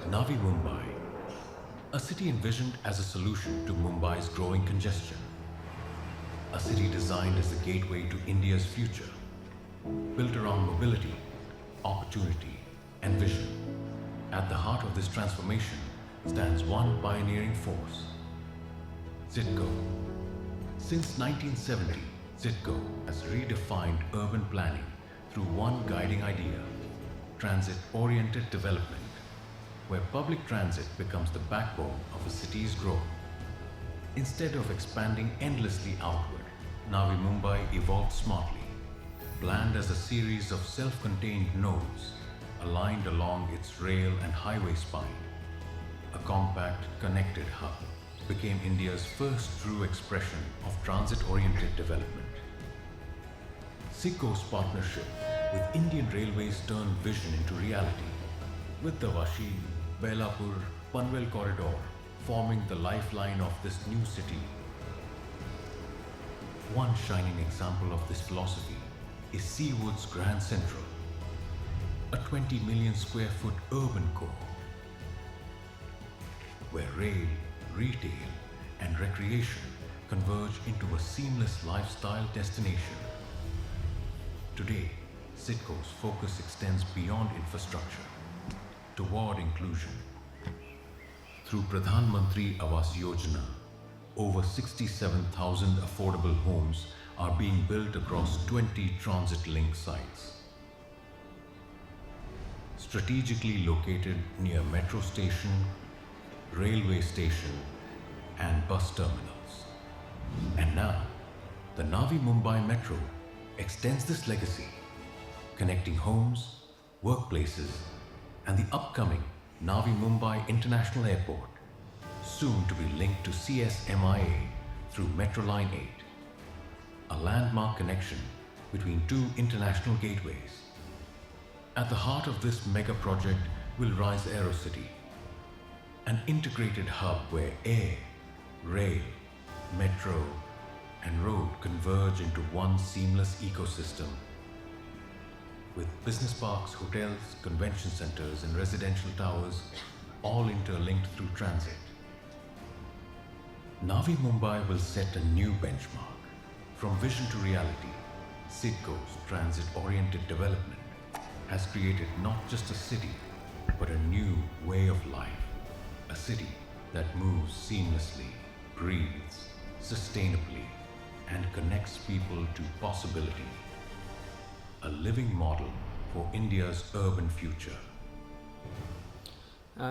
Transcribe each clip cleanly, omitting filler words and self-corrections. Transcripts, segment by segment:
Navi Mumbai, a city envisioned as a solution to Mumbai's growing congestion. A city designed as the gateway to India's future, built around mobility, opportunity, and vision. At the heart of this transformation stands one pioneering force, CIDCO. Since 1970, CIDCO has redefined urban planning through one guiding idea, transit-oriented development, where public transit becomes the backbone of a city's growth. Instead of expanding endlessly outward, Navi Mumbai evolved smartly, planned as a series of self-contained nodes aligned along its rail and highway spine. A compact, connected hub became India's first true expression of transit-oriented development. CIDCO's partnership with Indian Railways turned vision into reality, with the Vashi, Belapur, Panvel corridor forming the lifeline of this new city. One shining example of this philosophy is Seawood's Grand Central, a 20 million square foot urban core, where rail, retail, and recreation converge into a seamless lifestyle destination. Today, CIDCO's focus extends beyond infrastructure toward inclusion. Through Pradhan Mantri Awas Yojana, over 67,000 affordable homes are being built across 20 transit-link sites. Strategically located near metro station, railway station, and bus terminals. And now, the Navi Mumbai Metro extends this legacy, connecting homes, workplaces, and the upcoming Navi Mumbai International Airport, soon to be linked to CSMIA through Metro Line 8, a landmark connection between two international gateways. At the heart of this mega project will rise AeroCity, an integrated hub where air, rail, metro, and road converge into one seamless ecosystem. With business parks, hotels, convention centers, and residential towers all interlinked through transit. Navi Mumbai will set a new benchmark. From vision to reality, CIDCO's transit-oriented development has created not just a city, but a new way of life. A city that moves seamlessly, breathes sustainably, and connects people to possibility. A living model for India's urban future.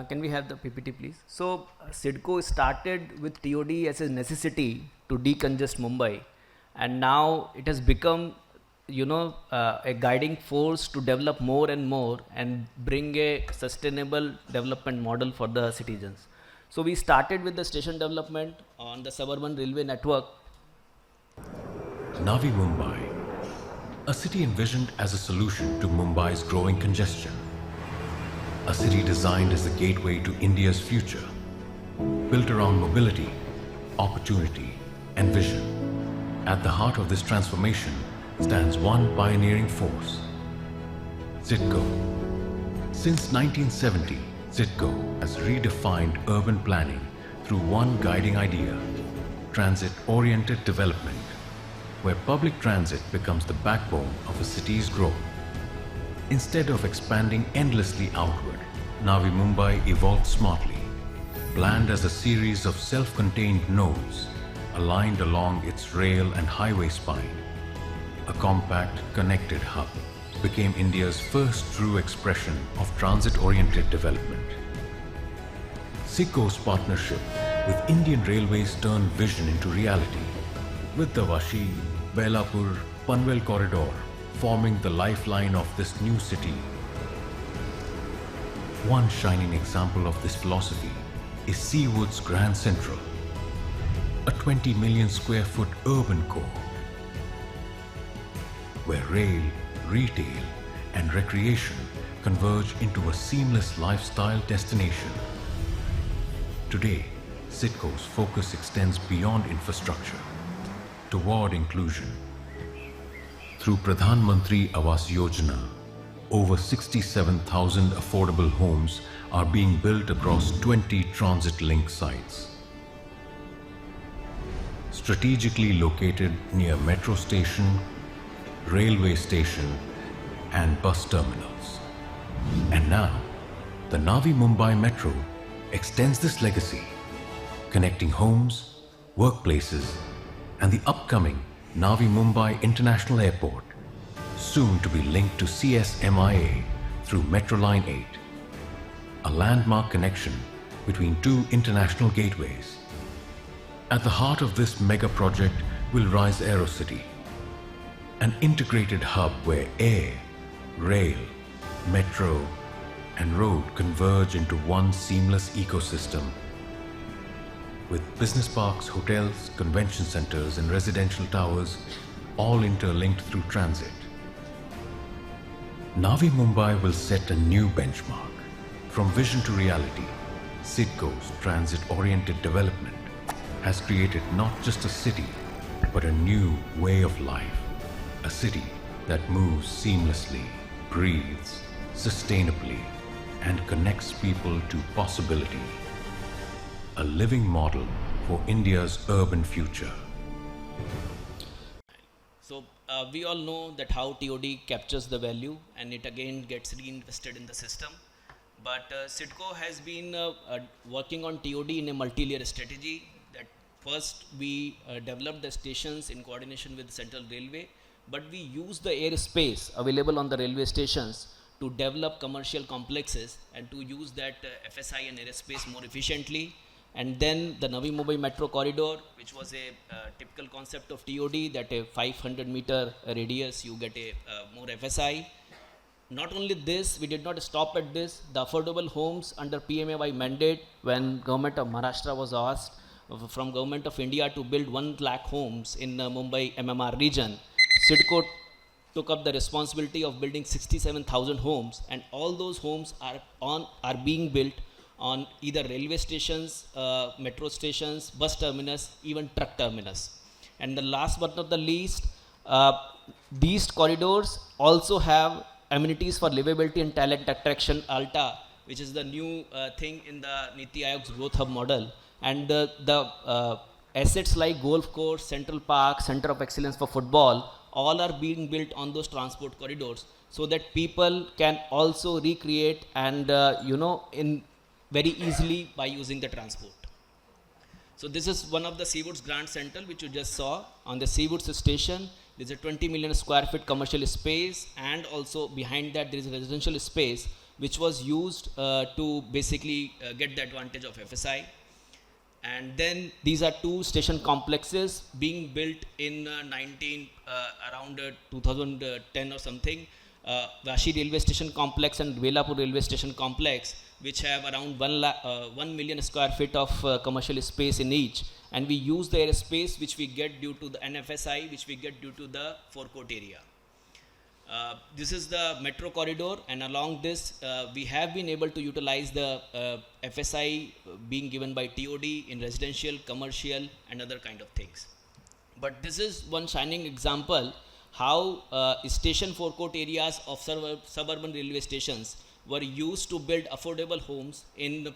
Can we have the PPT please? So CIDCO started with TOD as a necessity to decongest Mumbai, and now it has become a guiding force to develop more and more and bring a sustainable development model for the citizens. So we started with the station development on the suburban railway network. Navi Mumbai, a city envisioned as a solution to Mumbai's growing congestion. A city designed as the gateway to India's future, built around mobility, opportunity, and vision. At the heart of this transformation stands one pioneering force, CIDCO. Since 1970, CIDCO has redefined urban planning through one guiding idea, transit-oriented development, where public transit becomes the backbone of a city's growth. Instead of expanding endlessly outward, Navi Mumbai evolved smartly, planned as a series of self-contained nodes aligned along its rail and highway spine. A compact, connected hub became India's first true expression of transit-oriented development. CIDCO's partnership with Indian Railways turned vision into reality, with the Vashi, Belapur, Panvel corridor forming the lifeline of this new city. One shining example of this philosophy is Seawood's Grand Central, a 20 million square foot urban core, where rail, retail, and recreation converge into a seamless lifestyle destination. Today, CIDCO's focus extends beyond infrastructure toward inclusion. Through Pradhan Mantri Awas Yojana, over 67,000 affordable homes are being built across 20 transit link sites. Strategically located near metro station, railway station, and bus terminals. And now, the Navi Mumbai Metro extends this legacy, connecting homes, workplaces, and the upcoming Navi Mumbai International Airport, soon to be linked to CSMIA through Metro Line 8, a landmark connection between two international gateways. At the heart of this mega project will rise AeroCity, an integrated hub where air, rail, metro, and road converge into one seamless ecosystem, with business parks, hotels, convention centers, and residential towers all interlinked through transit. Navi Mumbai will set a new benchmark. From vision to reality, CIDCO's transit-oriented development has created not just a city, but a new way of life. A city that moves seamlessly, breathes sustainably, and connects people to possibility. A living model for India's urban future. So we all know that how TOD captures the value and it again gets reinvested in the system. But CIDCO has been working on TOD in a multi-layer strategy. That first we developed the stations in coordination with Central Railway, but we use the airspace available on the railway stations to develop commercial complexes and to use that FSI and airspace more efficiently. And then the Navi Mumbai Metro Corridor, which was a typical concept of TOD, that a 500-meter radius you get a more FSI. Not only this, we did not stop at this. The affordable homes under PMAY mandate, when government of Maharashtra was asked from government of India to build 1 lakh homes in Mumbai MMR region, CIDCO took up the responsibility of building 67,000 homes, and all those homes are being built on either railway stations, metro stations, bus terminus, even truck terminus. And the last but not the least, these corridors also have amenities for livability and talent attraction, ALTA, which is the new thing in the Niti Aayog's growth hub model. And the assets like golf course, Central Park, Center of Excellence for Football, all are being built on those transport corridors so that people can also recreate and, in very easily by using the transport. So this is one of the Seawoods Grand Central which you just saw. On the Seawoods station, there is a 20 million square feet commercial space, and also behind that there is a residential space which was used to basically get the advantage of FSI. And then these are 2 station complexes being built in around 2010 or something. Vashi Railway Station Complex and Velapur Railway Station Complex, which have around 1 million square feet of commercial space in each. And we use the airspace which we get due to the NFSI, which we get due to the forecourt area. This is the metro corridor, and along this we have been able to utilize the FSI being given by TOD in residential, commercial, and other kind of things. But this is one shining example how station forecourt areas of suburban railway stations were used to build affordable homes in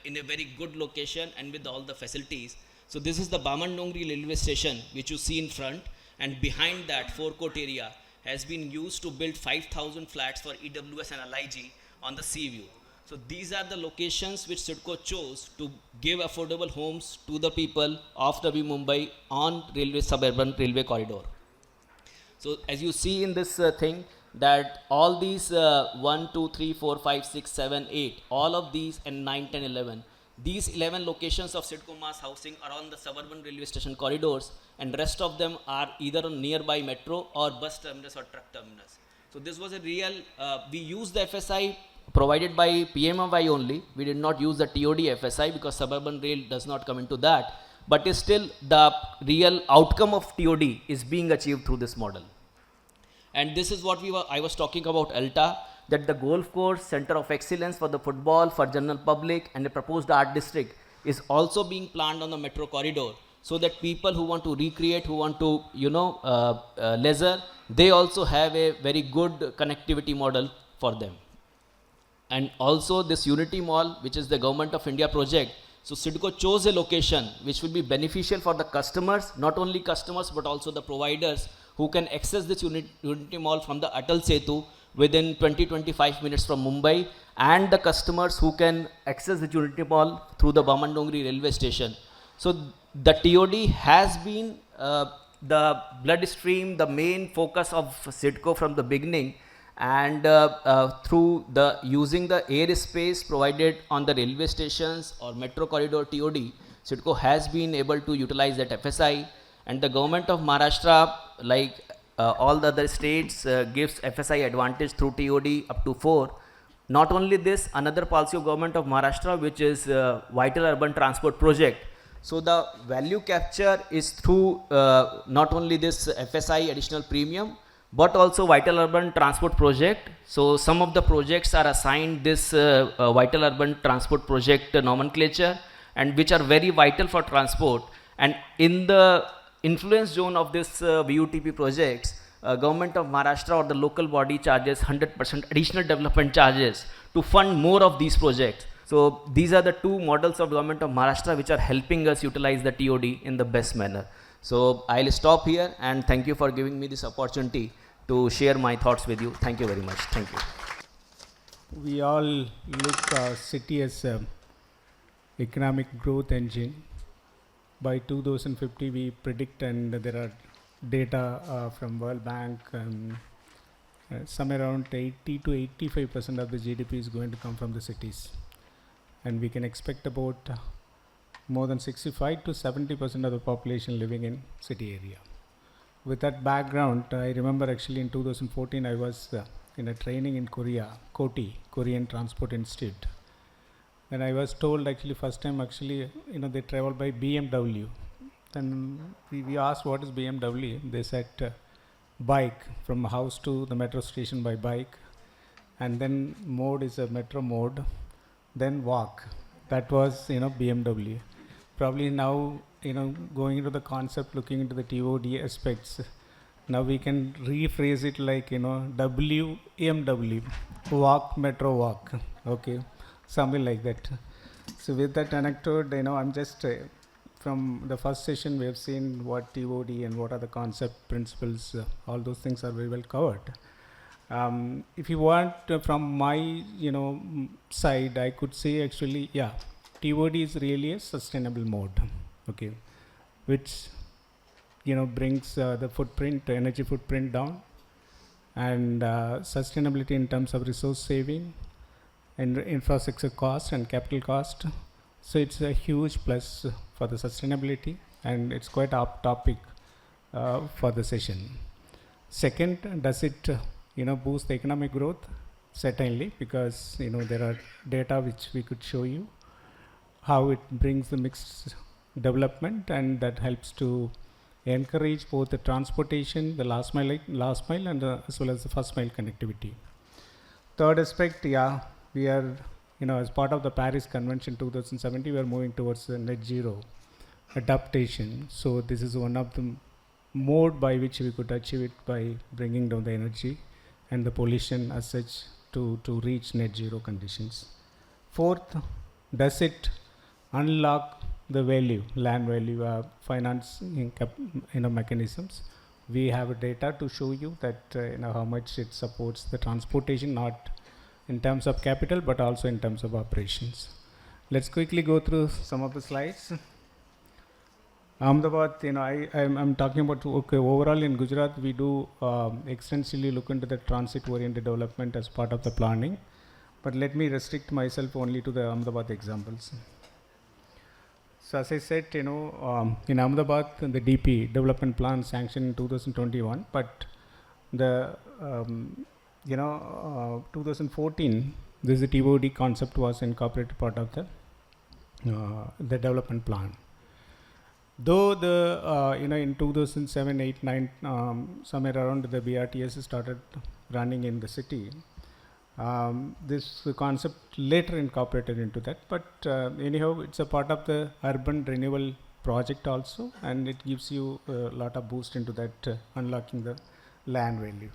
a very good location and with all the facilities. So this is the Bamandongri railway station which you see in front, and behind that forecourt area has been used to build 5,000 flats for EWS and LIG on the sea view. So these are the locations which CIDCO chose to give affordable homes to the people of Navi Mumbai on railway suburban railway corridor. So as you see in this thing, that all these 1, 2, 3, 4, 5, 6, 7, 8, all of these, and 9, 10, 11, these 11 locations of CIDCO mass housing are on the suburban railway station corridors, and rest of them are either on nearby metro or bus terminus or truck terminus. So this was a real, we used the FSI provided by PMAY only. We did not use the TOD FSI because suburban rail does not come into that. But still the real outcome of TOD is being achieved through this model. And this is what I was talking about ALTA, that the golf course, Center of Excellence for the football, for general public, and the proposed art district is also being planned on the metro corridor, so that people who want to recreate, who want to, leisure, they also have a very good connectivity model for them. And also this Unity Mall, which is the Government of India project, so CIDCO chose a location which will be beneficial for the customers, not only customers but also the providers who can access this Unity Mall from the Atal Setu within 20-25 minutes from Mumbai, and the customers who can access the Unity Mall through the Bamandongri railway station. So the TOD has been the bloodstream, the main focus of CIDCO from the beginning, and through the using the airspace provided on the railway stations or metro corridor TOD, CIDCO has been able to utilize that FSI, and the government of Maharashtra, like all the other states, gives FSI advantage through TOD up to 4. Not only this, another policy of government of Maharashtra, which is Vital Urban Transport Project. So the value capture is through not only this FSI additional premium, but also Vital Urban Transport Project. So some of the projects are assigned this Vital Urban Transport Project nomenclature, and which are very vital for transport. And in the influence zone of this VUTP projects, government of Maharashtra or the local body charges 100% additional development charges to fund more of these projects. So these are the two models of government of Maharashtra which are helping us utilize the TOD in the best manner. So I'll stop here, and thank you for giving me this opportunity to share my thoughts with you. Thank you very much. Thank you. We all look city as a economic growth engine. By 2050 we predict, and there are data from World Bank, somewhere around 80 to 85% of the GDP is going to come from the cities, and we can expect about more than 65 to 70% of the population living in city area. With that background, I remember actually in 2014 I was in a training in Korea, KOTI, Korean Transport Institute. And I was told actually first time actually, they travel by BMW. And we asked what is BMW. They said bike, from house to the metro station by bike. And then mode is a metro mode. Then walk. That was, BMW. Probably now, going into the concept, looking into the TOD aspects, now we can rephrase it like, WMW, walk, metro walk, okay, something like that. So with that anecdote, I'm just, from the first session, we have seen what TOD and what are the concept principles, all those things are very well covered. If you want, from my, side, I could say actually, yeah, TOD is really a sustainable mode, okay, which brings the footprint, energy footprint down, and sustainability in terms of resource saving and infrastructure cost and capital cost. So it's a huge plus for the sustainability, and it's quite a topic for the session. Second, does it boost the economic growth? Certainly, because there are data which we could show you how it brings the mixed development, and that helps to encourage both the transportation, the last mile and as well as the first mile connectivity. Third aspect, yeah, we are, as part of the Paris Convention 2070, we are moving towards the net zero adaptation. So this is one of the mode by which we could achieve it, by bringing down the energy and the pollution as such to reach net zero conditions. Fourth, does it unlock the value, land value, financing mechanisms? We have data to show you that how much it supports the transportation, not in terms of capital but also in terms of operations. Let's quickly go through some of the slides. Ahmedabad, I'm talking about, okay, overall in Gujarat we do extensively look into the transit oriented development as part of the planning, but let me restrict myself only to the Ahmedabad examples. So as I said, in Ahmedabad, the DP, development plan, sanctioned in 2021, but the 2014, this TOD concept was incorporated part of the development plan. Though the in 2007, 8, 9, somewhere around, the BRTS started running in the city. This concept later incorporated into that, but anyhow, it's a part of the urban renewal project also, and it gives you a lot of boost into that, unlocking the land value.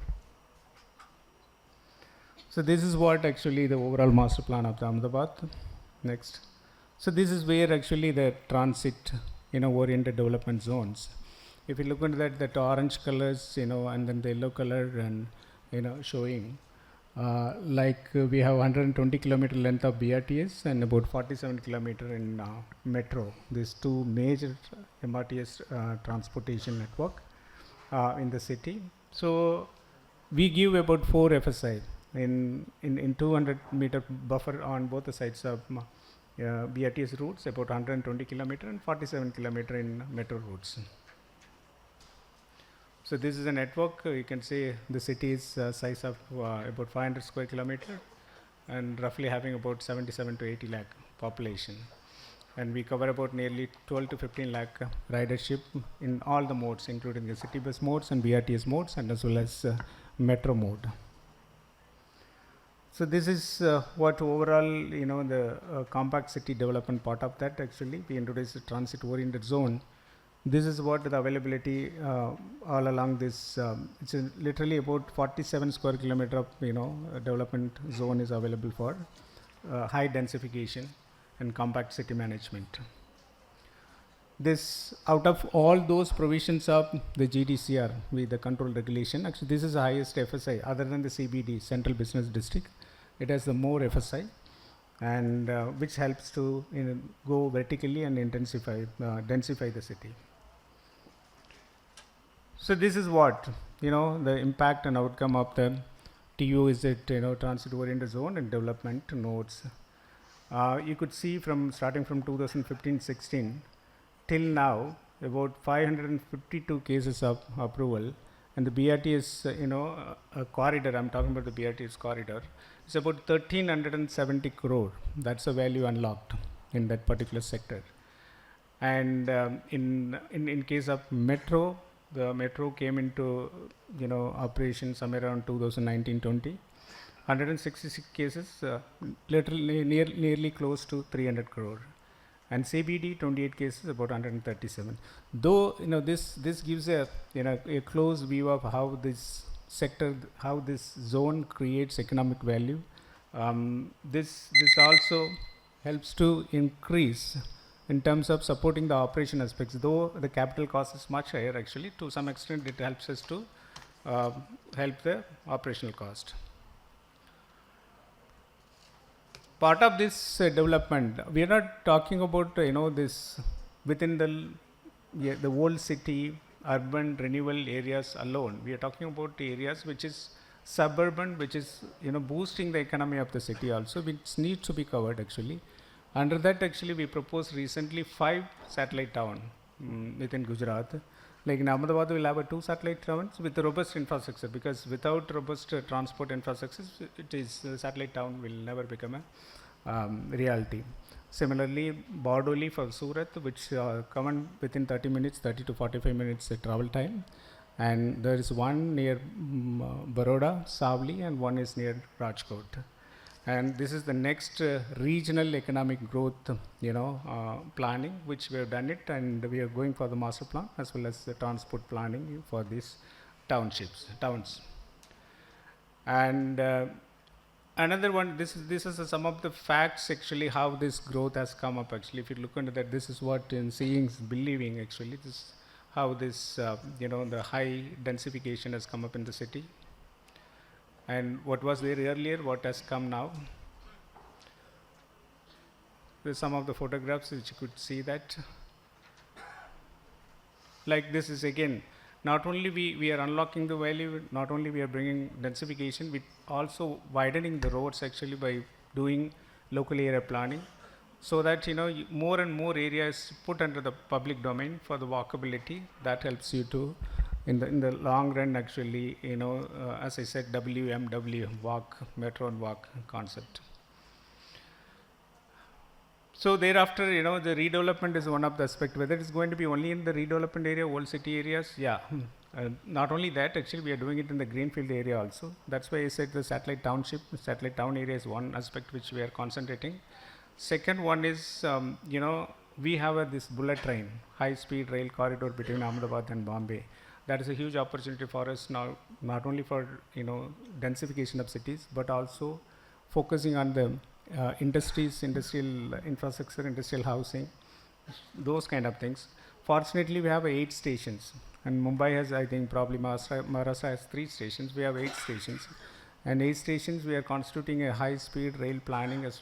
So So this is what actually the overall master plan of the Ahmedabad. Next. So this is where actually the transit, oriented development zones. If you look into that orange colors, and then the yellow color and, showing, we have 120 kilometer length of BRTS and about 47 kilometer in metro. These two major MRTS transportation network in the city. So we give about 4 FSI in 200 meter buffer on both the sides of BRTS routes, about 120 kilometer and 47 kilometer in metro routes. So this is a network. You can see the city is size of about 500 square kilometer and roughly having about 77 to 80 lakh population. And we cover about nearly 12 to 15 lakh ridership in all the modes, including the city bus modes and BRTS modes, and as well as metro mode. So this is what overall, the compact city development part of that. Actually, we introduced a transit-oriented zone. This is what the availability all along this. It's literally about 47 square kilometer of development zone is available for high densification and compact city management. This, out of all those provisions of the GDCR with the control regulation, actually this is the highest FSI other than the CBD, Central Business District. It has the more FSI, and which helps to go vertically and densify the city. So this is what the impact and outcome of the TU is it transit-oriented zone and development nodes. You could see starting from 2015-16 till now about 552 cases of approval, and the BRTS corridor. I'm talking about the BRTS corridor. It's about 1,370 crore. That's the value unlocked in that particular sector. And in case of metro, the metro came into operation somewhere around 2019-20. 166 cases, literally nearly close to 300 crore. And CBD 28 cases, about 137. Though this gives a close view of how this sector, how this zone creates economic value. This also helps to increase in terms of supporting the operation aspects. Though the capital cost is much higher, actually, to some extent it helps us to help the operational cost. Part of this development, we are not talking about this within the old city urban renewal areas alone. We are talking about areas which is suburban, which is boosting the economy of the city also, which needs to be covered actually. Under that, actually, we proposed recently 5 satellite towns within Gujarat. Like in Ahmedabad, we will have 2 satellite towns with robust infrastructure, because without robust transport infrastructure, satellite town will never become a reality. Similarly, Bardoli for Surat, which come within 30 to 45 minutes travel time. And there is one near Baroda, Savli, and one is near Rajkot. And this is the next regional economic growth, planning, which we have done it, and we are going for the master plan as well as the transport planning for these towns. And another one, this is some of the facts actually how this growth has come up. Actually, if you look into that, this is what in seeing is believing. Actually, this is how this the high densification has come up in the city. And what was there earlier, what has come now. There's some of the photographs which you could see that. Like this is again, not only we are unlocking the value, not only we are bringing densification, we also widening the roads actually by doing local area planning, so that more and more areas put under the public domain for the walkability. That helps you to in the long run actually, as I said, WMW, walk, metro and walk concept. So thereafter, the redevelopment is one of the aspects. Whether it's going to be only in the redevelopment area, old city areas, yeah. Not only that, actually, we are doing it in the greenfield area also. That's why I said the satellite township, satellite town area is one aspect which we are concentrating. Second one is, we have this bullet train, high-speed rail corridor between Ahmedabad and Bombay. that is a huge opportunity for us now, not only for densification of cities, but also focusing on the industries, industrial infrastructure, industrial housing, those kind of things. Fortunately, we have 8 stations, and Mumbai has, I think, probably Maharashtra has 3 stations. We have 8 stations, and 8 stations we are constituting a high-speed rail planning as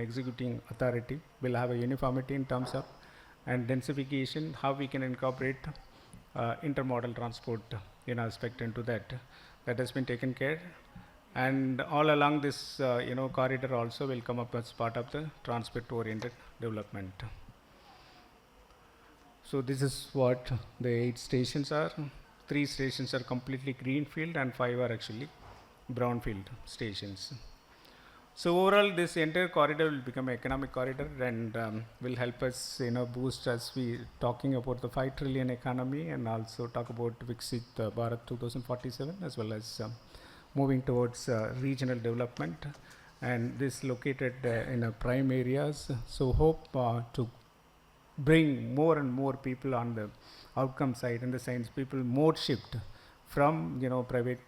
executing authority. We'll have a uniformity in terms of and densification, how we can incorporate intermodal transport aspect into that. That has been taken care. And all along this, corridor also will come up as part of the transport-oriented development. So this is what the 8 stations are. 3 stations are completely greenfield, and 5 are actually brownfield stations. So overall, this entire corridor will become an economic corridor and will help us, boost as we talking about the 5 trillion economy, and also talk about Viksit Bharat 2047, as well as moving towards regional development. And this located in prime areas. So hope to bring more and more people on the outcome side, in the sense people mode shift from private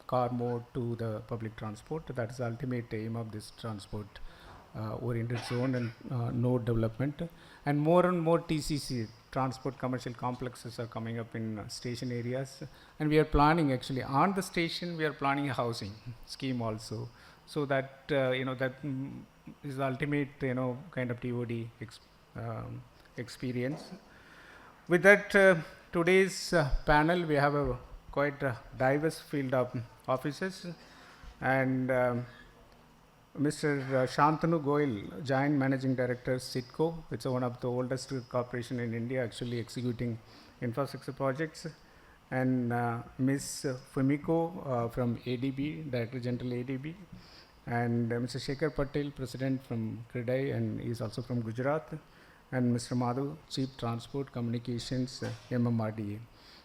car mode to the public transport. That is the ultimate aim of this transport oriented zone and node development. And more TCC, transport commercial complexes, are coming up in station areas, and we are planning actually on the station, we are planning a housing scheme also, so that that is the ultimate kind of TOD experience. With that, today's panel, we have a quite diverse field of officers, and Mr. Shantanu Goel, Joint Managing Director, CIDCO. It's one of the oldest corporation in India actually executing infrastructure projects. And Ms. Fumiko from ADB, Director General ADB. And Mr. Shekhar Patel, President from CREDAI, and he is also from Gujarat. And Mr. Mahadev, Chief Transport Communications, MMRDA.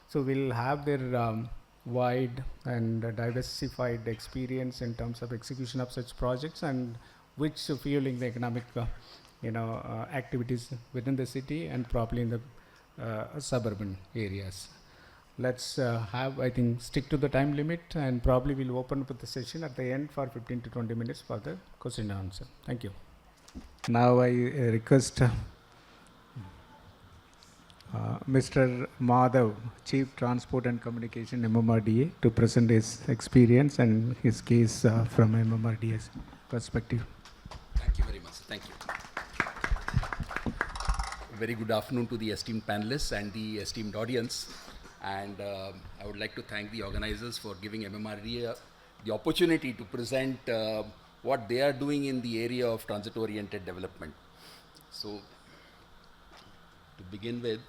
So we'll have their wide and diversified experience in terms of execution of such projects, and which fueling the economic activities within the city and probably in the suburban areas. Let's stick to the time limit, and probably we'll open up the session at the end for 15 to 20 minutes for the question and answer. Thank you. Now I request Mr. Mahadev, Chief Transport and Communication, MMRDA, to present his experience and his case from MMRDA's perspective. Thank you very much. Thank you. Very good afternoon to the esteemed panelists and the esteemed audience. And I would like to thank the organizers for giving MMRDA the opportunity to present what they are doing in the area of transit-oriented development. So, to begin with,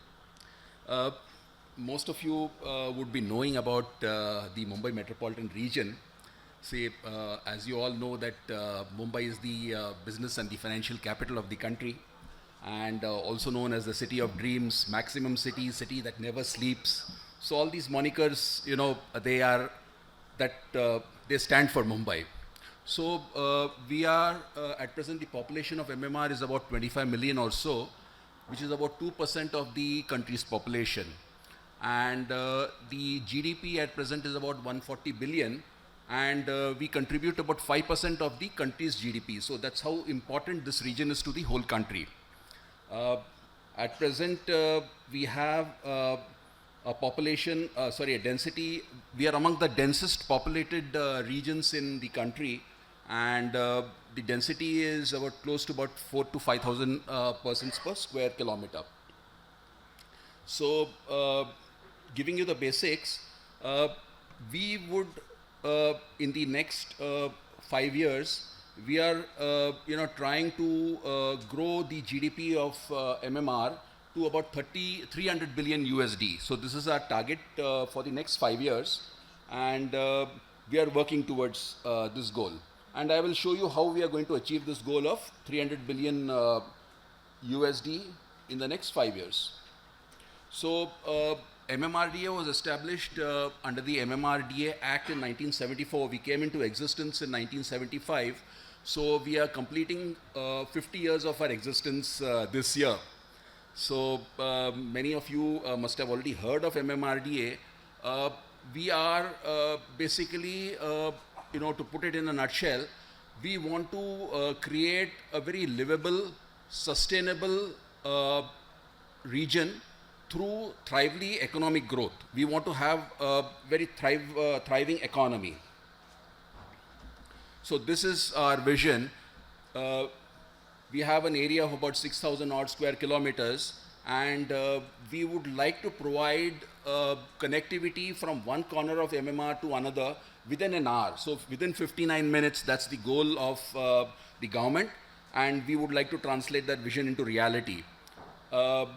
most of you would be knowing about the Mumbai metropolitan region. As you all know that Mumbai is the business and the financial capital of the country, and also known as the city of dreams, maximum city, city that never sleeps. So all these monikers, they stand for Mumbai. So we are, at present, the population of MMR is about 25 million or so, which is about 2% of the country's population. And the GDP at present is about 140 billion, and we contribute about 5% of the country's GDP. So that's how important this region is to the whole country. At present, we have a population, a density. We are among the densest populated regions in the country, and the density is close to about 4,000 to 5,000 persons per square kilometer. So, giving you the basics, we would, in the next 5 years, we are, trying to grow the GDP of MMR to about 300 billion USD. So this is our target for the next 5 years, and we are working towards this goal. And I will show you how we are going to achieve this goal of 300 billion USD in the next 5 years. So MMRDA was established under the MMRDA Act in 1974. We came into existence in 1975. So we are completing 50 years of our existence this year. So many of you must have already heard of MMRDA, We are basically, to put it in a nutshell, we want to create a very livable, sustainable region through thrively economic growth. We want to have a very thriving economy. So this is our vision. We have an area of about 6,000 odd square kilometers, and we would like to provide connectivity from one corner of MMR to another within an hour. So within 59 minutes, that's the goal of the government, and we would like to translate that vision into reality. As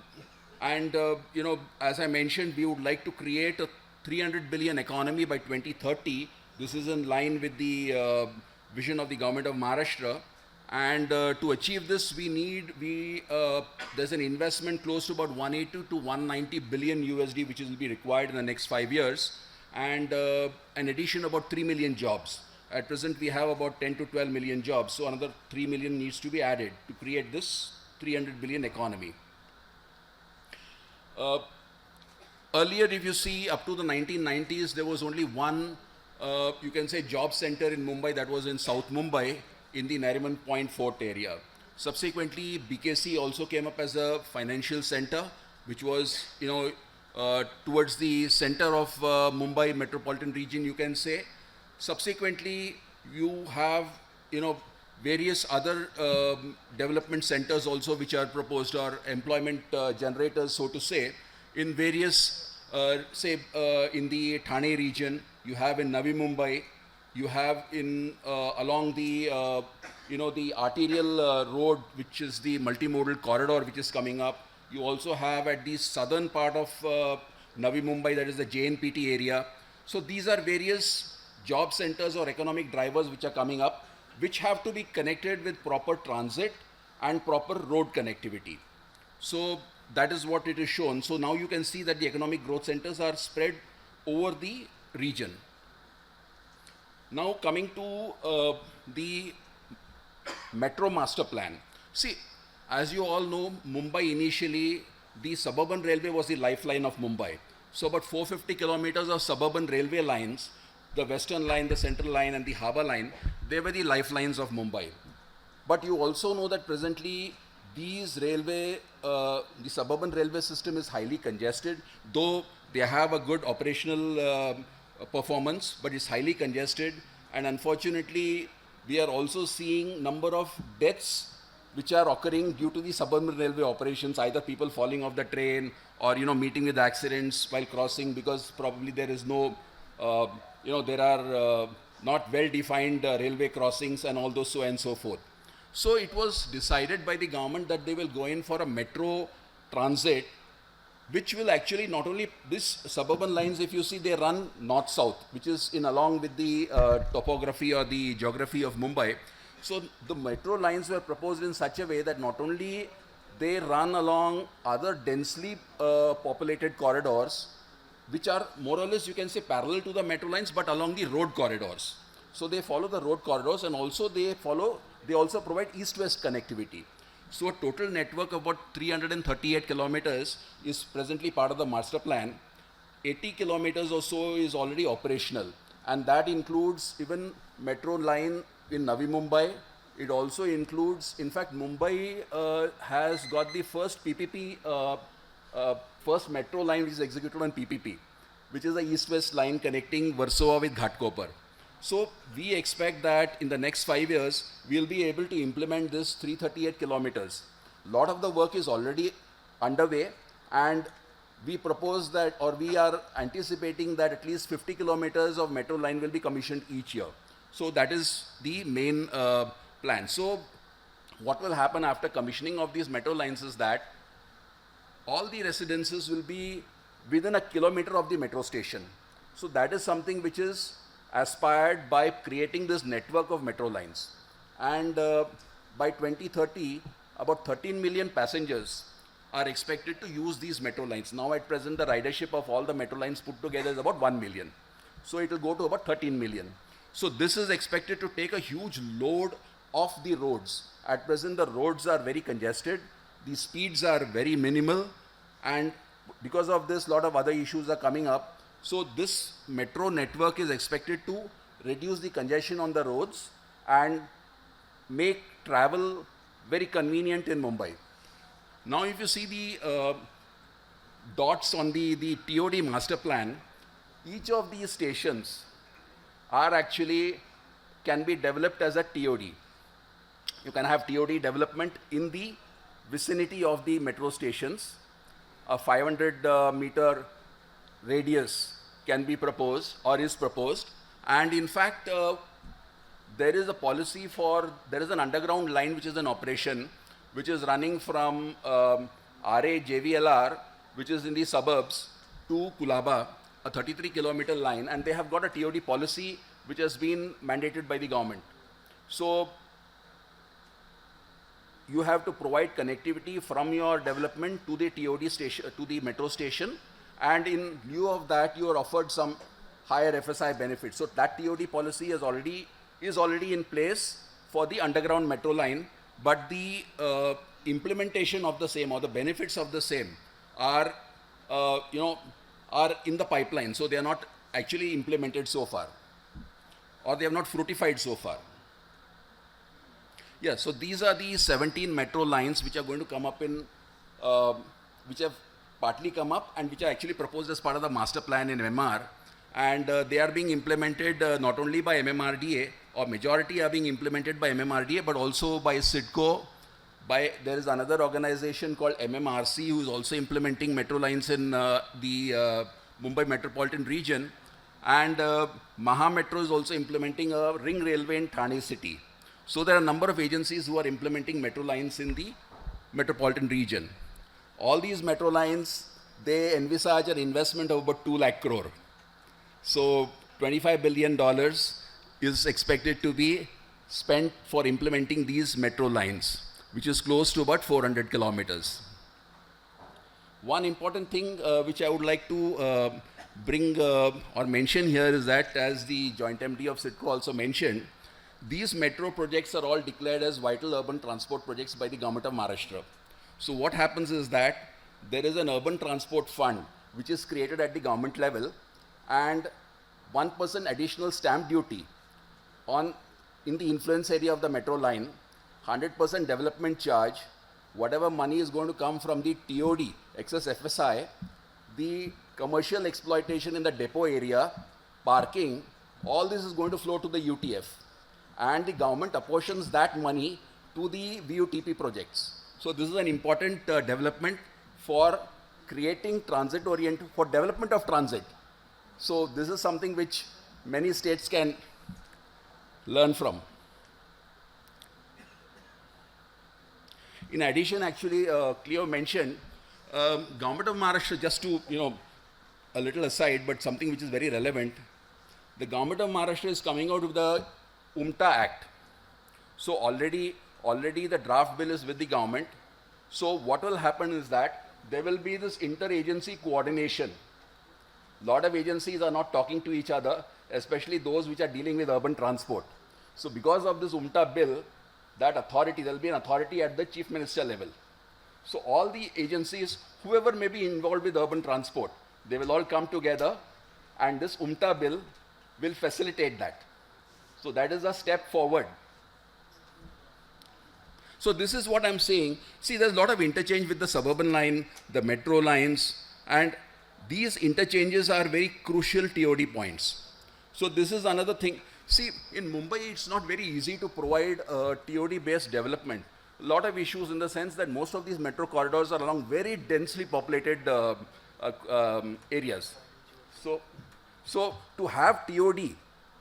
I mentioned, we would like to create a 300 billion economy by 2030. This is in line with the vision of the government of Maharashtra. And to achieve this, there's an investment close to about 180 to 190 billion USD, which will be required in the next 5 years, and an addition about 3 million jobs. At present, we have about 10 to 12 million jobs, so another 3 million needs to be added to create this 300 billion economy. Earlier, if you see, up to the 1990s, there was only one, you can say, job center in Mumbai, that was in South Mumbai, in the Nariman Point Fort area. Subsequently, BKC also came up as a financial center, which was, towards the center of Mumbai metropolitan region, you can say. Subsequently, you have, various other development centers also which are proposed, or employment generators, so to say, in various, in the Thane region, you have in Navi Mumbai, you have in along the the arterial road, which is the multimodal corridor which is coming up. You also have at the southern part of Navi Mumbai, that is the JNPT area. So these are various job centers or economic drivers which are coming up, which have to be connected with proper transit and proper road connectivity. So that is what it is shown. So now you can see that the economic growth centers are spread over the region. Now coming to the metro master plan. See, as you all know, Mumbai initially, the suburban railway was the lifeline of Mumbai. So about 450 kilometers of suburban railway lines, the Western Line, the Central Line, and the Harbour Line, they were the lifelines of Mumbai. But you also know that presently these the suburban railway system is highly congested, though they have a good operational performance, but it's highly congested. And unfortunately, we are also seeing number of deaths which are occurring due to the suburban railway operations, either people falling off the train or, meeting with accidents while crossing, because probably there is no, there are not well-defined railway crossings and all those, so and so forth. So it was decided by the government that they will go in for a metro transit, which will actually not only, this suburban lines, if you see, they run north-south, which is in along with the topography or the geography of Mumbai. So the metro lines were proposed in such a way that not only they run along other densely populated corridors, which are more or less, you can say, parallel to the metro lines, but along the road corridors. So they follow the road corridors, and also they also provide east-west connectivity. So a total network of about 338 kilometers is presently part of the master plan. 80 kilometers or so is already operational, and that includes even metro line in Navi Mumbai. It also includes, in fact, Mumbai has got the first PPP, first metro line which is executed on PPP, which is the east-west line connecting Warsaw with Ghatkopar. So we expect that in the next 5 years, we'll be able to implement this 338 kilometers. A lot of the work is already underway, and we propose that, or we are anticipating that at least 50 kilometers of metro line will be commissioned each year. So that is the main plan. So what will happen after commissioning of these metro lines is that all the residences will be within a kilometer of the metro station. So that is something which is aspired by creating this network of metro lines. And by 2030, about 13 million passengers are expected to use these metro lines. Now at present, the ridership of all the metro lines put together is about 1 million. So it will go to about 13 million. So this is expected to take a huge load off the roads. At present, the roads are very congested. The speeds are very minimal. And because of this, a lot of other issues are coming up. So this metro network is expected to reduce the congestion on the roads and make travel very convenient in Mumbai. Now if you see the dots on the TOD master plan, each of these stations are actually can be developed as a TOD. You can have TOD development in the vicinity of the metro stations. A 500-meter radius can be proposed or is proposed. And in fact, there is a policy there is an underground line which is in operation, which is running from RA JVLR, which is in the suburbs, to Kulaba, a 33-kilometer line, and they have got a TOD policy which has been mandated by the government. So you have to provide connectivity from your development to the TOD station, to the metro station, and in lieu of that, you are offered some higher FSI benefits. So that TOD policy is already in place for the underground metro line, but the implementation of the same or the benefits of the same are in the pipeline. So they are not actually implemented so far, or they have not fructified so far. Yeah, so these are the 17 metro lines which are going to come up in, which have partly come up and which are actually proposed as part of the master plan in MMR. And they are being implemented not only by MMRDA, or majority are being implemented by MMRDA, but also by CIDCO. There is another organization called MMRC who is also implementing metro lines in the Mumbai metropolitan region. And Mahametro is also implementing a ring railway in Thane city. So there are a number of agencies who are implementing metro lines in the metropolitan region. All these metro lines, they envisage an investment of about 2 lakh crore. So $25 billion is expected to be spent for implementing these metro lines, which is close to about 400 kilometers. One important thing which I would like to bring or mention here is that, as the Joint MD of CIDCO also mentioned, these metro projects are all declared as vital urban transport projects by the government of Maharashtra. So what happens is that there is an urban transport fund which is created at the government level, and 1% additional stamp duty in the influence area of the metro line, 100% development charge, whatever money is going to come from the TOD, excess FSI, the commercial exploitation in the depot area, parking, all this is going to flow to the UTF. And the government apportions that money to the VUTP projects. So this is an important development for creating for development of transit. So this is something which many states can learn from. In addition, actually, Cleo mentioned, government of Maharashtra, just to, a little aside, but something which is very relevant, the government of Maharashtra is coming out with the UMTA Act. So already the draft bill is with the government. So what will happen is that there will be this interagency coordination. A lot of agencies are not talking to each other, especially those which are dealing with urban transport. So because of this UMTA bill, that authority, there will be an authority at the chief minister level. So all the agencies, whoever may be involved with urban transport, they will all come together, and this UMTA bill will facilitate that. So that is a step forward. So this is what I'm saying. See, there's a lot of interchange with the suburban line, the metro lines, and these interchanges are very crucial TOD points. So this is another thing. See, in Mumbai, it's not very easy to provide TOD-based development. A lot of issues in the sense that most of these metro corridors are along very densely populated areas. So to have TOD,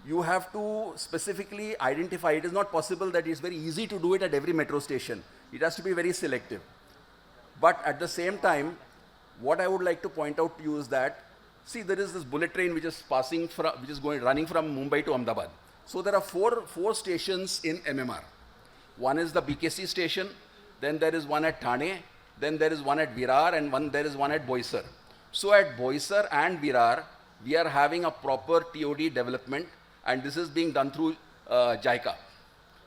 you have to specifically identify. It is not possible that it's very easy to do it at every metro station. It has to be very selective. But at the same time, what I would like to point out to you is that, see, there is this bullet train which is running from Mumbai to Ahmedabad. So there are four stations in MMR. One is the BKC station, then there is one at Thane, then there is one at Virar, and there is one at Boisar. So at Boisar and Virar, we are having a proper TOD development, and this is being done through JICA.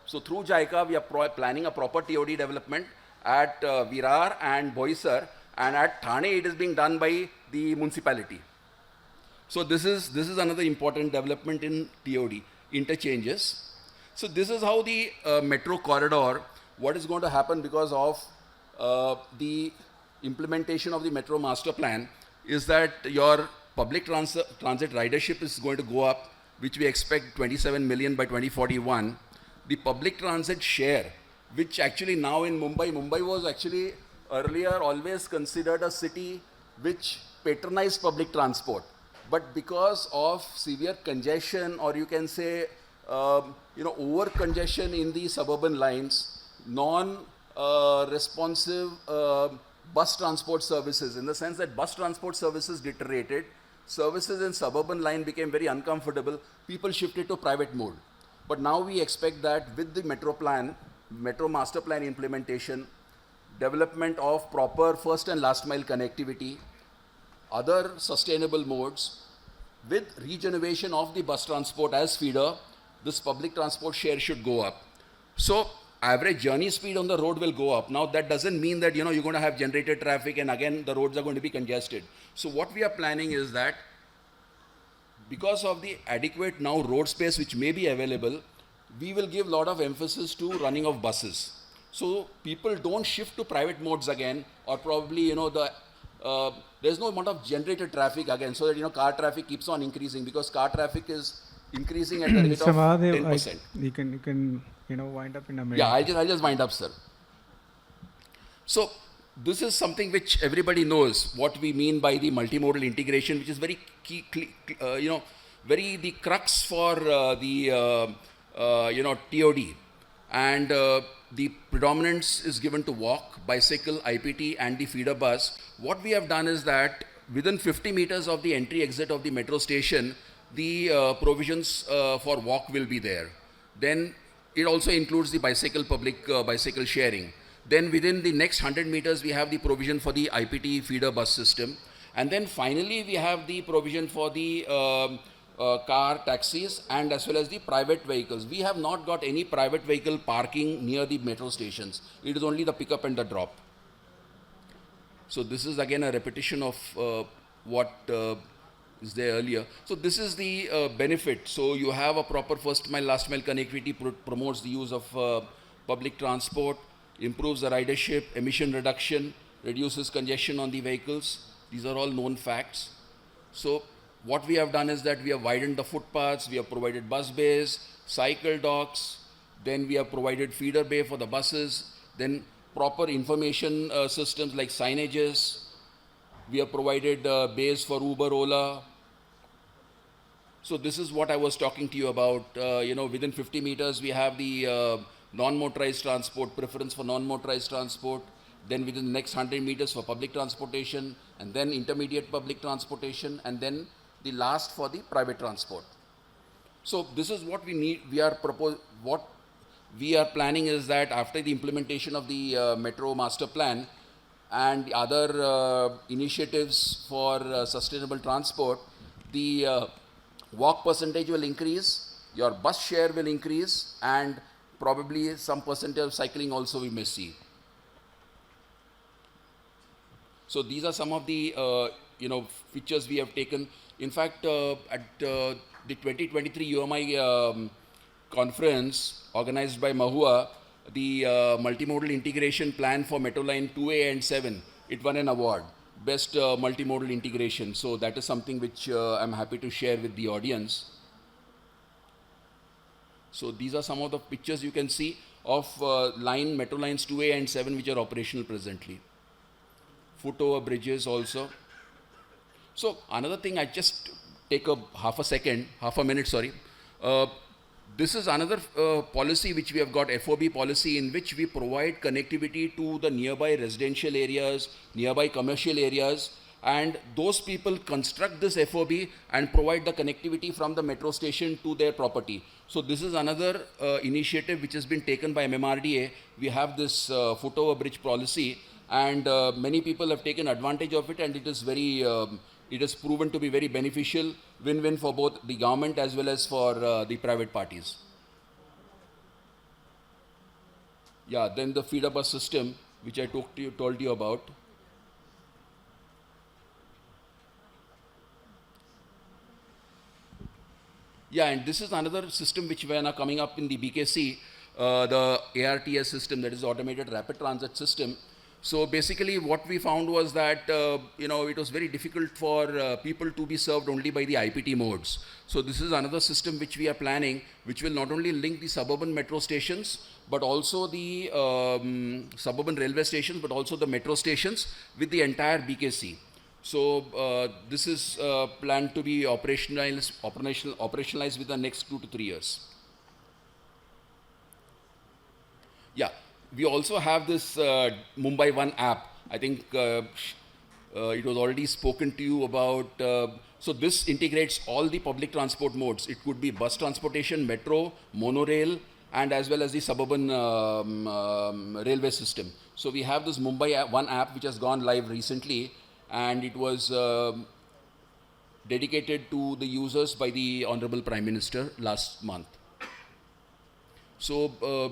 So through JICA, we are planning a proper TOD development at Virar and Boisar, and at Thane, it is being done by the municipality. So this is another important development in TOD, interchanges. So this is how the metro corridor, what is going to happen because of the implementation of the metro master plan is that your public transit ridership is going to go up, which we expect 27 million by 2041. The public transit share, which actually now in Mumbai was actually earlier always considered a city which patronized public transport. But because of severe congestion, or you can say, over congestion in the suburban lines, non-responsive bus transport services, in the sense that bus transport services deteriorated, services in suburban line became very uncomfortable, people shifted to private mode. But now we expect that with the metro master plan implementation, development of proper first and last mile connectivity, other sustainable modes, with regeneration of the bus transport as feeder, this public transport share should go up. So average journey speed on the road will go up. Now that doesn't mean that you're going to have generated traffic and again the roads are going to be congested. So what we are planning is that because of the adequate now road space which may be available, we will give a lot of emphasis to running of buses. So people don't shift to private modes again, or probably there's no amount of generated traffic again, so that car traffic keeps on increasing, because car traffic is increasing at the rate of 10%. You can wind up in a minute. Yeah, I'll just wind up, sir. So this is something which everybody knows what we mean by the multimodal integration, which is very key, very the crux for TOD. And the predominance is given to walk, bicycle, IPT, and the feeder bus. What we have done is that within 50 meters of the entry exit of the metro station, the provisions for walk will be there. Then it also includes the public bicycle sharing. Then within the next 100 meters, we have the provision for the IPT feeder bus system. And then finally, we have the provision for the car, taxis, and as well as the private vehicles. We have not got any private vehicle parking near the metro stations. It is only the pickup and the drop. So this is again a repetition of what is there earlier. So this is the benefit. So you have a proper first mile, last mile connectivity, promotes the use of public transport, improves the ridership, emission reduction, reduces congestion on the vehicles. These are all known facts. So what we have done is that we have widened the footpaths, we have provided bus bays, cycle docks, then we have provided feeder bay for the buses, then proper information systems like signages. We have provided bays for Uber, Ola. So this is what I was talking to you about. Within 50 meters, we have the non-motorized transport, preference for non-motorized transport. Then within the next 100 meters for public transportation, and then intermediate public transportation, and then the last for the private transport. So this is what we need. What we are planning is that after the implementation of the metro master plan and other initiatives for sustainable transport, the walk percentage will increase, your bus share will increase, and probably some percentage of cycling also we may see. So these are some of the features we have taken. In fact, at the 2023 UMI conference organized by MAHUA, the multimodal integration plan for Metro Line 2A and 7, it won an award, Best Multimodal Integration. So that is something which I'm happy to share with the audience. So these are some of the pictures you can see of Metro Lines 2A and 7 which are operational presently. Foot-over bridges also. So another thing, I just take half a minute. This is another policy which we have got, FOB policy, in which we provide connectivity to the nearby residential areas, nearby commercial areas, and those people construct this FOB and provide the connectivity from the metro station to their property. So this is another initiative which has been taken by MMRDA. We have this foot-over bridge policy, and many people have taken advantage of it, and it is very it has proven to be very beneficial, win-win for both the government as well as for the private parties. Yeah, then the feeder bus system, which I told you about. Yeah, and this is another system which we are now coming up in the BKC, the ARTS system, that is Automated Rapid Transit System. So basically what we found was that, it was very difficult for people to be served only by the IPT modes. So this is another system which we are planning, which will not only link the suburban metro stations, but also the suburban railway stations, but also the metro stations with the entire BKC. So this is planned to be operationalized within the next 2 to 3 years. Yeah, we also have this Mumbai One app. I think it was already spoken to you about. So this integrates all the public transport modes. It could be bus transportation, metro, monorail, and as well as the suburban railway system. So we have this Mumbai One app which has gone live recently, and it was dedicated to the users by the Honorable Prime Minister last month. So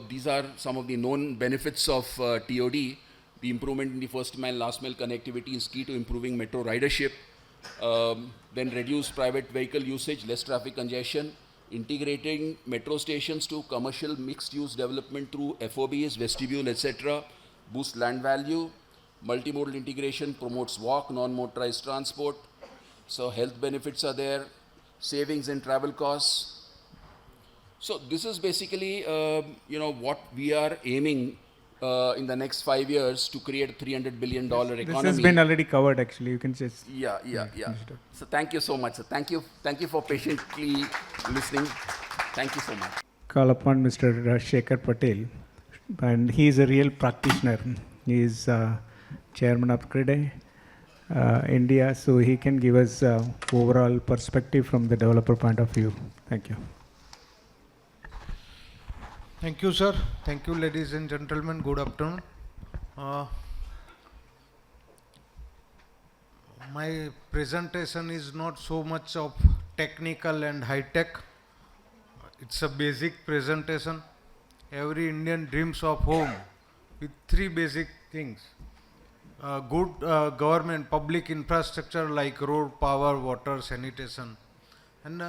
these are some of the known benefits of TOD. The improvement in the first mile, last mile connectivity is key to improving metro ridership. Then reduce private vehicle usage, less traffic congestion, integrating metro stations to commercial mixed use development through FOBs, vestibule, etc. Boost land value. Multimodal integration promotes walk, non-motorized transport. So health benefits are there. Savings in travel costs. So this is basically, what we are aiming in the next 5 years to create a $300 billion economy. This has been already covered, actually. You can just... Yeah. So thank you so much. So thank you for patiently listening. Thank you so much. Call upon Mr. Shekhar Patel, and he is a real practitioner. He is chairman of CREDAI India, so he can give us overall perspective from the developer point of view. Thank you. Thank you, sir. Thank you, ladies and gentlemen. Good afternoon. My presentation is not so much of technical and high-tech. It's a basic presentation. Every Indian dreams of home with 3 basic things. Good government, public infrastructure like road, power, water, sanitation, and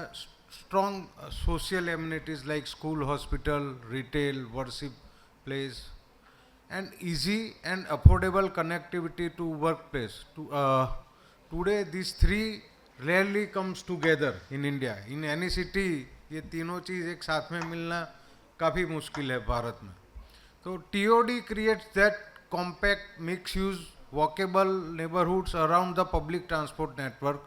strong social amenities like school, hospital, retail, worship place, and easy and affordable connectivity to workplace. Today these 3 rarely comes together in India. In any city ये तीनों चीज़ एक साथ में मिलना काफ़ी मुश्किल है भारत में. So TOD creates that compact, mixed-use, walkable neighborhoods around the public transport network,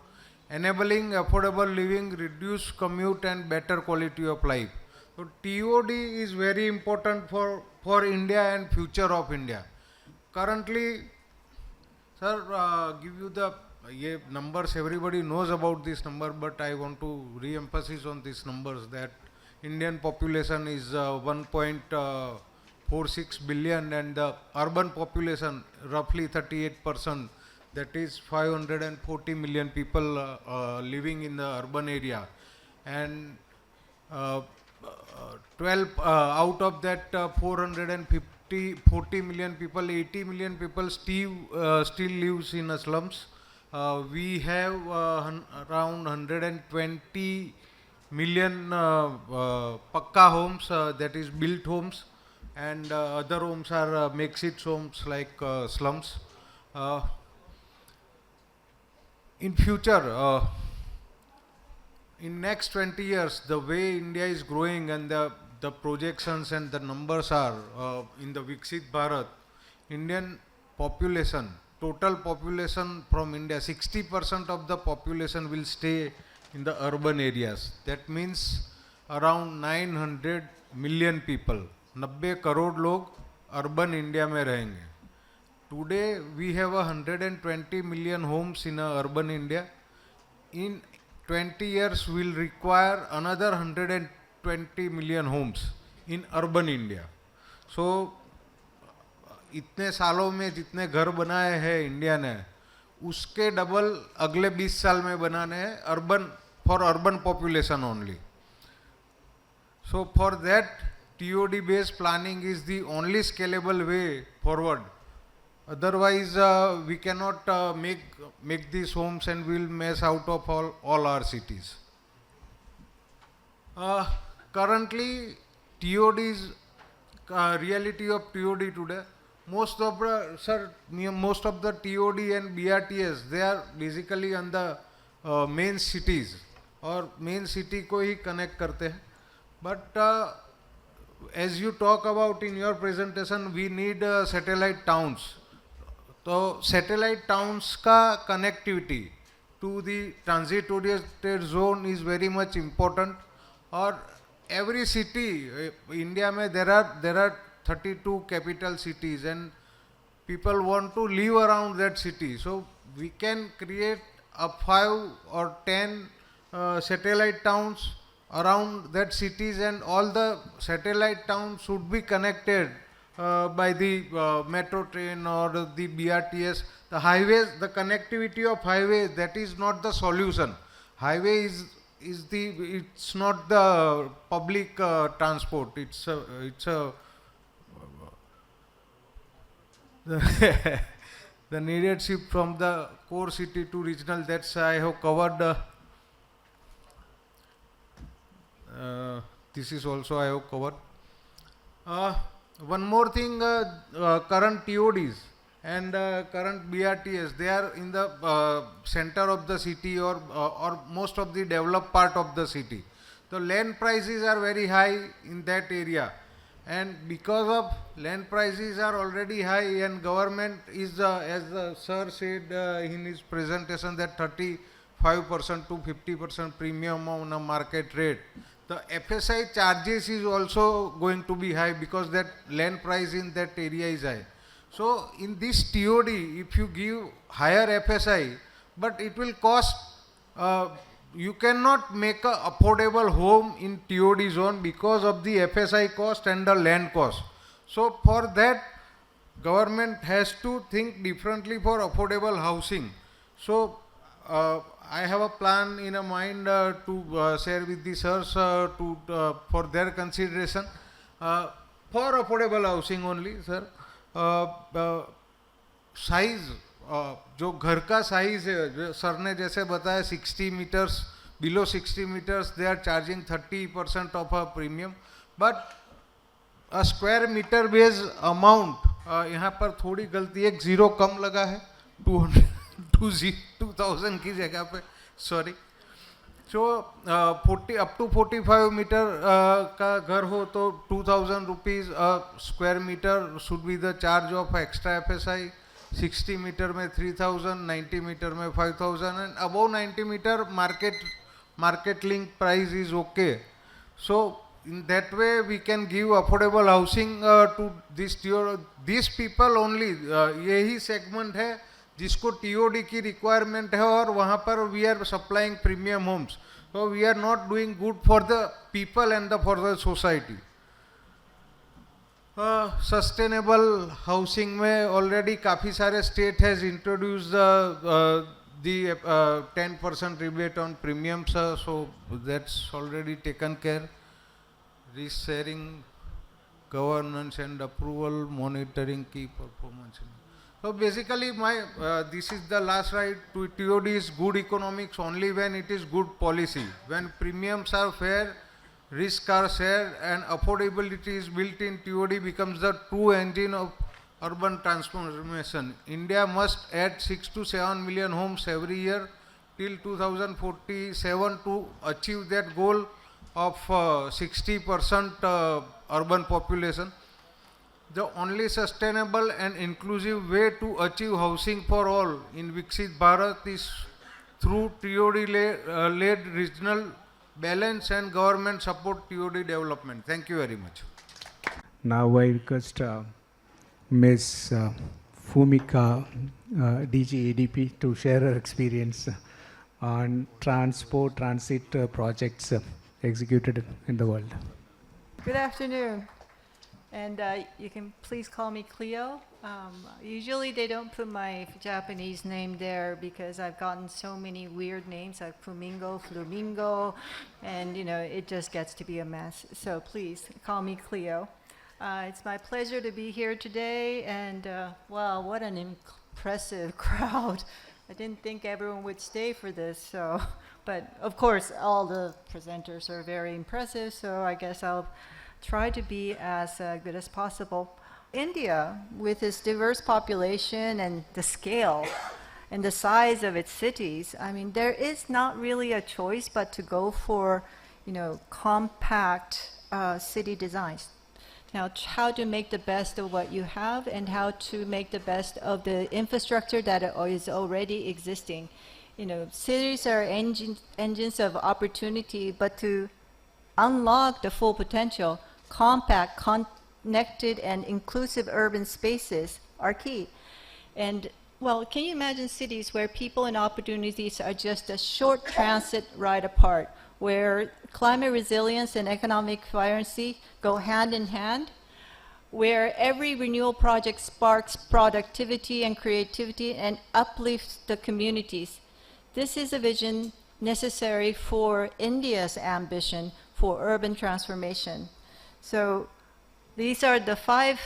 enabling affordable living, reduced commute and better quality of life. So TOD is very important for India and future of India. Currently, sir, give you the numbers, everybody knows about this number, but I want to re-emphasize on these numbers that Indian population is 1.46 billion and the urban population roughly 38%. That is 540 million people living in the urban area, and 12 out of that 40 million people, 80 million people still lives in the slums. We have around 120 million pakka homes, that is built homes, and other homes are makeshift homes like slums. In future, in next 20 years, the way India is growing and the projections and the numbers are in the Viksit Bharat, Indian population, total population from India, 60% of the population will stay in the urban areas. That means around 900 million people, 90 crore लोग urban India में रहेंगे. Today we have 120 million homes in urban India. In 20 years we will require another 120 million homes in urban India. So इतने सालों में जितने घर बनाए हैं इंडिया ने, उसके डबल अगले 20 साल में बनाने हैं urban, for urban population only. So for that, TOD based planning is the only scalable way forward. Otherwise, we cannot make these homes and we will mess out of all our cities. Currently, TOD's reality of TOD today, most of the TOD and BRTS, they are basically on the main cities और main city को ही connect करते हैं. But as you talk about in your presentation, we need satellite towns. तो satellite towns का connectivity to the transit oriented zone is very much important. और every city, India में there are 32 capital cities and people want to live around that city. So we can create a 5 or 10 satellite towns around that cities, and all the satellite towns should be connected by the metro train or the BRTS. The highways, the connectivity of highways, that is not the solution. Highway it's not the public transport. It's a the needed shift from the core city to regional. That's I have covered. This is also I have covered. One more thing, current TODs and current BRTS, they are in the center of the city or most of the developed part of the city. The land prices are very high in that area, and because of land prices are already high and government is, as the sir said in his presentation, that 35% to 50% premium on a market rate. The FSI charges is also going to be high because that land price in that area is high. So in this TOD, if you give higher FSI, but it will cost, you cannot make a affordable home in TOD zone because of the FSI cost and the land cost. So for that, government has to think differently for affordable housing. So I have a plan in a mind to share with the sirs for their consideration for affordable housing only, sir. Size जो घर का size है, sir ने जैसे बताया 60 metres, below 60 metres they are charging 30% of a premium, but a square metre base amount, यहाँ पर थोड़ी गलती, एक जीरो कम लगा है, 2000 की जगह पे, sorry. So 40 up to 45 metre का घर हो तो 2000 rupees square metre should be the charge of extra FSI. 60 metre में 3000, 90 मीटर में 5000, and above 90 metre market link price is okay. So in that way we can give affordable housing to these people only. यही segment है जिसको TOD की requirement है, और वहाँ पर we are supplying premium homes. So we are not doing good for the people and for the society. Sustainable housing में already काफ़ी सारे state has introduced the 10% rebate on premiums, so that's already taken care. Risk sharing, governance and approval, monitoring key performance. So basically this is the last slide. TOD is good economics only when it is good policy. When premiums are fair, risks are shared, and affordability is built in, TOD becomes the true engine of urban transformation. India must add 6 to 7 million homes every year till 2047 to achieve that goal of 60% urban population. The only sustainable and inclusive way to achieve housing for all in Viksit Bharat is through TOD-led regional balance and government support TOD development. Thank you very much. Now I request Ms. Fumiko, DG ADP, to share her experience on transit projects executed in the world. Good afternoon. And you can please call me Cleo. Usually they don't put my Japanese name there because I've gotten so many weird names like Flamingo, and it just gets to be a mess. So please call me Cleo. It's my pleasure to be here today, and wow, what an impressive crowd. I didn't think everyone would stay for this, so But of course, all the presenters are very impressive, so I guess I'll try to be as good as possible. India, with its diverse population and the scale and the size of its cities, I mean, there is not really a choice but to go for, compact city designs. Now, how to make the best of what you have and how to make the best of the infrastructure that is already existing. Cities are engines of opportunity, but to unlock the full potential, compact, connected, and inclusive urban spaces are key. And, well, can you imagine cities where people and opportunities are just a short transit ride apart, where climate resilience and economic vibrancy go hand in hand, where every renewal project sparks productivity and creativity and uplifts the communities? This is a vision necessary for India's ambition for urban transformation. So these are the 5,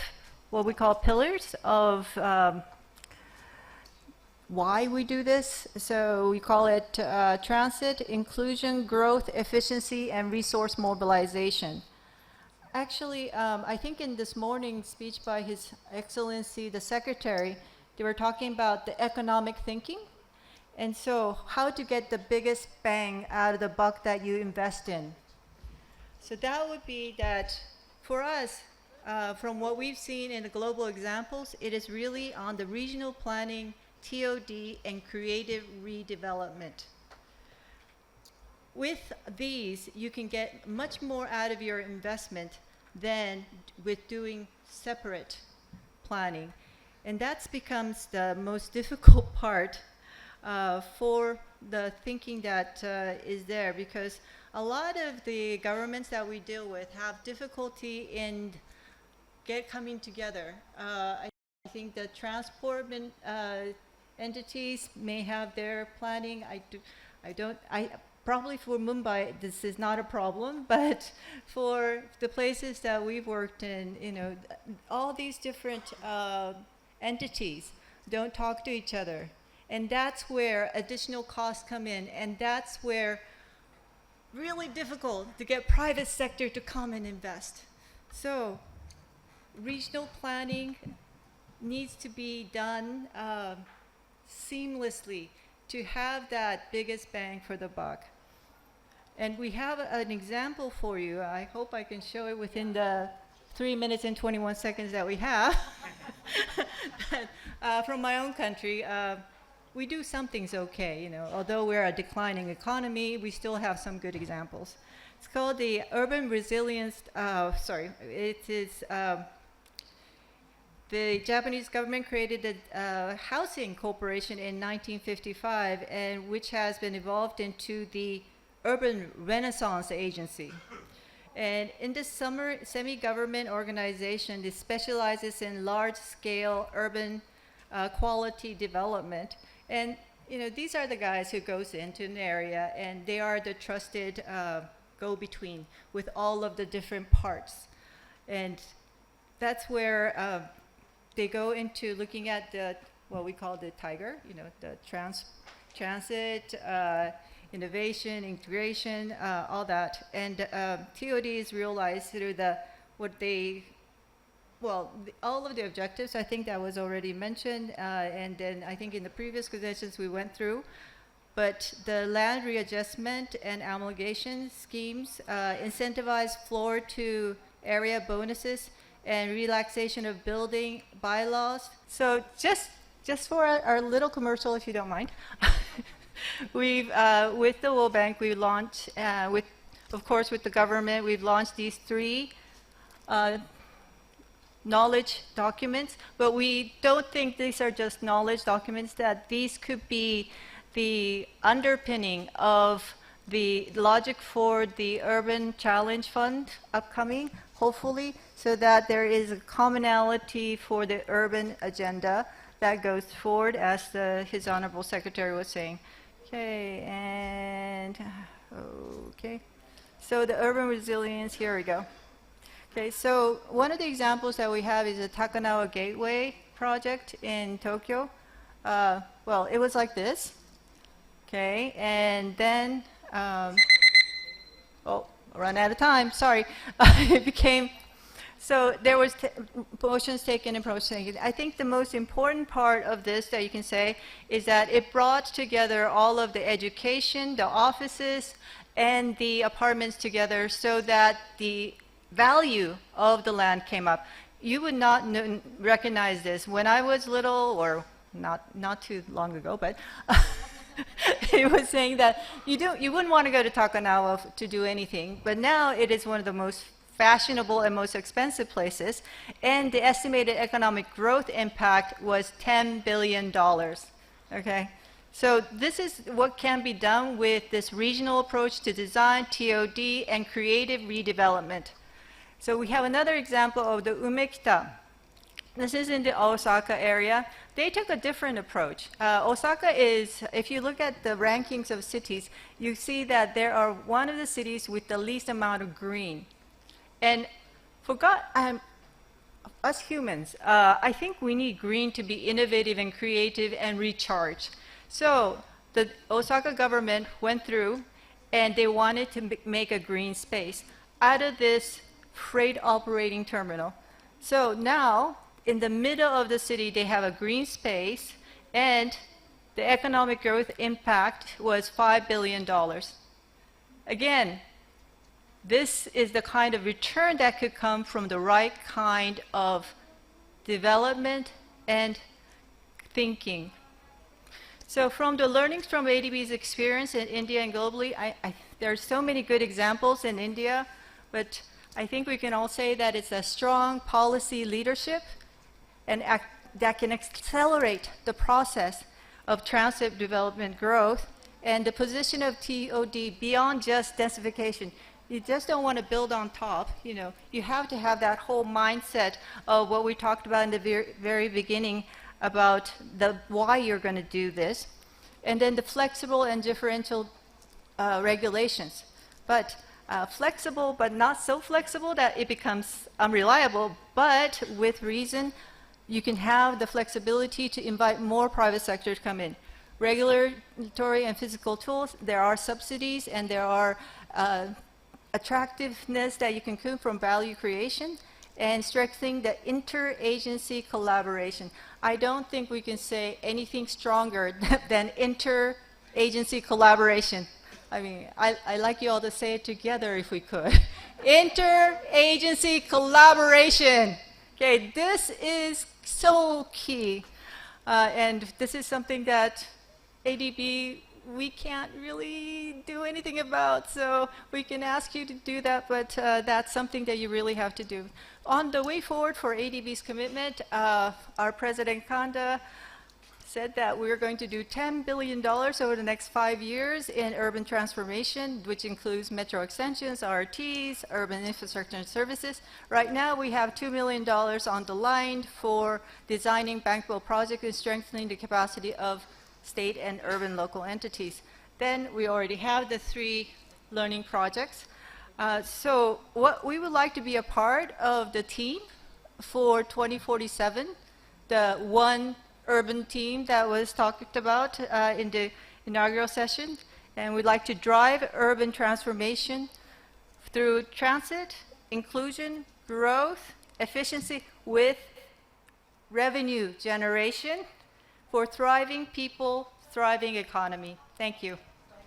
what we call pillars of why we do this. So we call it transit, inclusion, growth, efficiency, and resource mobilization. Actually, I think in this morning's speech by His Excellency, the Secretary, they were talking about the economic thinking. And so how to get the biggest bang out of the buck that you invest in. So that would be that for us, from what we've seen in the global examples, it is really on the regional planning, TOD, and creative redevelopment. With these, you can get much more out of your investment than with doing separate planning. And that becomes the most difficult part for the thinking that is there, because a lot of the governments that we deal with have difficulty in coming together. I think the transport entities may have their planning. Probably for Mumbai, this is not a problem, but for the places that we've worked in, all these different entities don't talk to each other. And that's where additional costs come in, and that's where really difficult to get private sector to come and invest. So regional planning needs to be done seamlessly to have that biggest bang for the buck. And we have an example for you. I hope I can show it within the 3 minutes and 21 seconds that we have. From my own country, we do some things okay, although we're a declining economy, we still have some good examples. It's called the Urban Resilience, it is, the Japanese government created the Housing Corporation in 1955, and which has been evolved into the Urban Renaissance Agency. And in this semi-government organization, it specializes in large-scale urban quality development. And these are the guys who goes into an area, and they are the trusted go-between with all of the different parts. And that's where they go into looking at what we call the tiger, the transit, innovation, integration, all that. And TOD is realized through all of the objectives, I think that was already mentioned, and then I think in the previous conventions we went through. But the land readjustment and amalgamation schemes incentivize floor to area bonuses and relaxation of building bylaws. So just for our little commercial, if you don't mind, we've with the World Bank, we launched of course with the government, we've launched these 3 knowledge documents, but we don't think these are just knowledge documents, that these could be the underpinning of the logic for the Urban Challenge Fund upcoming, hopefully, so that there is a commonality for the urban agenda that goes forward, as His Honorable Secretary was saying. Okay, so the urban resilience, here we go. Okay, so one of the examples that we have is the Takanawa Gateway project in Tokyo. Well, it was like this. Okay, and then Oh, run out of time, sorry. It became, so there was motions taken and promotions taken. I think the most important part of this that you can say is that it brought together all of the education, the offices, and the apartments together so that the value of the land came up. You would not recognize this. When I was little, or not too long ago, but he was saying that you wouldn't want to go to Takanawa to do anything, but now it is one of the most fashionable and most expensive places, and the estimated economic growth impact was $10 billion, okay? So this is what can be done with this regional approach to design, TOD, and creative redevelopment. So we have another example of the Umekita. This is in the Osaka area. They took a different approach. Osaka is, if you look at the rankings of cities, you see that they are one of the cities with the least amount of green. And us humans, I think we need green to be innovative and creative and recharge. So the Osaka government went through and they wanted to make a green space out of this freight operating terminal. So now, in the middle of the city, they have a green space, and the economic growth impact was $5 billion. Again, this is the kind of return that could come from the right kind of development and thinking. So from the learnings from ADB's experience in India and globally, there are so many good examples in India, but I think we can all say that it's a strong policy leadership and that can accelerate the process of transit development growth and the position of TOD beyond just densification. You just don't want to build on top. You know, you have to have that whole mindset of what we talked about in the very beginning about the why you're going to do this, and then the flexible and differential regulations. But flexible, but not so flexible that it becomes unreliable, but with reason, you can have the flexibility to invite more private sector to come in. Regulatory and physical tools, there are subsidies and there are attractiveness that you can come from value creation and strengthening the interagency collaboration. I don't think we can say anything stronger than interagency collaboration. I mean, I like you all to say it together if we could. Interagency collaboration. Okay, this is so key. And this is something that ADB, we can't really do anything about, so we can ask you to do that, but that's something that you really have to do. On the way forward for ADB's commitment, our President Kanda said that we're going to do $10 billion over the next 5 years in urban transformation, which includes metro extensions, RTs, urban infrastructure and services. Right now, we have $2 million on the line for designing bankable projects and strengthening the capacity of state and urban local entities. Then we already have the 3 learning projects. So what we would like to be a part of the team for 2047, the one urban team that was talked about in the inaugural session, and we'd like to drive urban transformation through transit, inclusion, growth, efficiency with revenue generation for thriving people, thriving economy. Thank you.